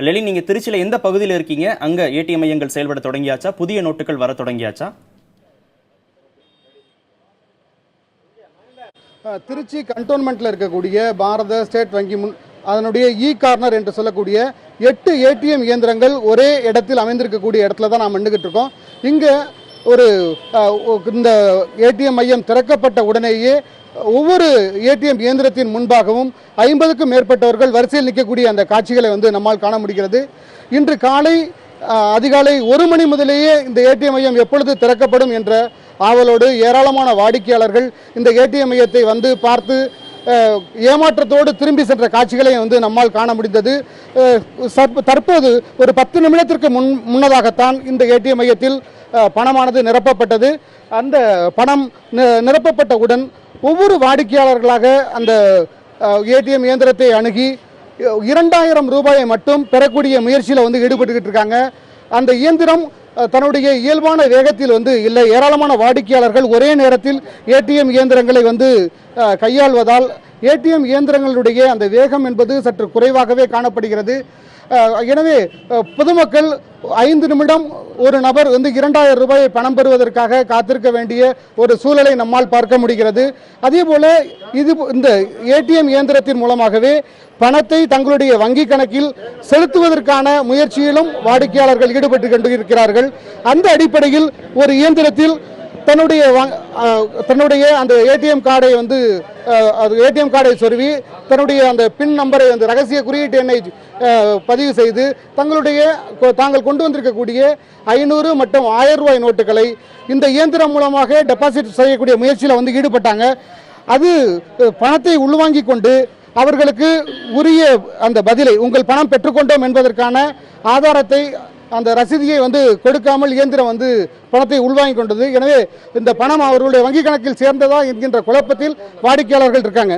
லெலின், நீங்க திருச்சியில எந்த பகுதியில் இருக்கீங்க? அங்க ஏடிஎம் மையங்கள் செயல்பட தொடங்கியாச்சா? புதிய நோட்டுகள் வர தொடங்கியாச்சா? திருச்சி கண்டோன்மெண்ட்ல இருக்கக்கூடிய பாரத ஸ்டேட் வங்கி முன் அதனுடைய கார்னர் என்று சொல்லக்கூடிய 8 ஏடிஎம் இயந்திரங்கள் ஒரே இடத்தில் அமைந்திருக்கக்கூடிய இடத்துல தான் நாம் நின்றுகிட்டு இருக்கோம். இங்கே இந்த ஏடிஎம் மையம் திறக்கப்பட்ட உடனேயே ஒவ்வொரு ஏடிஎம் இயந்திரத்தின் முன்பாகவும் 50க்கும் மேற்பட்டவர்கள் வரிசையில் நிற்கக்கூடிய அந்த காட்சிகளை நம்மால் காண முடிகிறது. இன்று காலை அதிகாலை 1 மணி முதலேயே இந்த ஏடிஎம் மையம் எப்பொழுது திறக்கப்படும் என்ற ஆவலோடு ஏராளமான வாடிக்கையாளர்கள் இந்த ஏடிஎம் மையத்தை பார்த்து ஏமாற்றத்தோடு திரும்பி சென்ற காட்சிகளை நம்மால் காண முடிந்தது. தற்போது ஒரு 10 நிமிடத்திற்கு முன்னதாகத்தான் இந்த ஏடிஎம் மையத்தில் பணமானது நிரப்பப்பட்டது. அந்த பணம் நிரப்பப்பட்டவுடன் ஒவ்வொரு வாடிக்கையாளர்களாக அந்த ஏடிஎம் இயந்திரத்தை அணுகி 2000 ரூபாயை மட்டும் பெறக்கூடிய முயற்சியில் ஈடுபட்டுக்கிட்டு இருக்காங்க. அந்த இயந்திரம் தன்னுடைய இயல்பான வேகத்தில் இல்லை. ஏராளமான வாடிக்கையாளர்கள் ஒரே நேரத்தில் ஏடிஎம் இயந்திரங்களை கையாள்வதால் ஏடிஎம் இயந்திரங்களுடைய அந்த வேகம் என்பது சற்று குறைவாகவே காணப்படுகிறது. எனவே பொதுமக்கள் 5 நிமிடம் ஒரு நபர் 2000 ரூபாயை பணம் பெறுவதற்காக காத்திருக்க வேண்டிய ஒரு சூழலை நம்மால் பார்க்க முடிகிறது. அதே போல இந்த ஏடிஎம் இயந்திரத்தின் மூலமாகவே பணத்தை தங்களுடைய வங்கி கணக்கில் செலுத்துவதற்கான முயற்சியிலும் வாடிக்கையாளர்கள் ஈடுபட்டு கொண்டிருக்கிறார்கள். அந்த அடிப்படையில் ஒரு இயந்திரத்தில் தன்னுடைய அந்த ஏடிஎம் கார்டை ஏடிஎம் கார்டை சொருவி தன்னுடைய அந்த பின் நம்பரை ரகசிய குறியீட்டு எண்ணை பதிவு செய்து தாங்கள் கொண்டு வந்திருக்கக்கூடிய 500 மற்றும் 1000 ரூபாய் நோட்டுகளை இந்த இயந்திரம் மூலமாக டெபாசிட் செய்யக்கூடிய முயற்சியில் ஈடுபட்டாங்க. அது பணத்தை உள்வாங்கி கொண்டு அவர்களுக்கு உரிய அந்த பதிலை உங்கள் பணம் பெற்றுக்கொண்டோம் என்பதற்கான ஆதாரத்தை அந்த ரசீதியை கொடுக்காமல் இயந்திரம் பணத்தை உள்வாங்கி கொண்டது. எனவே இந்த பணம் அவர்களுடைய வங்கி கணக்கில் சேர்ந்ததா என்கின்ற குழப்பத்தில் வாடிக்கையாளர்கள் இருக்காங்க.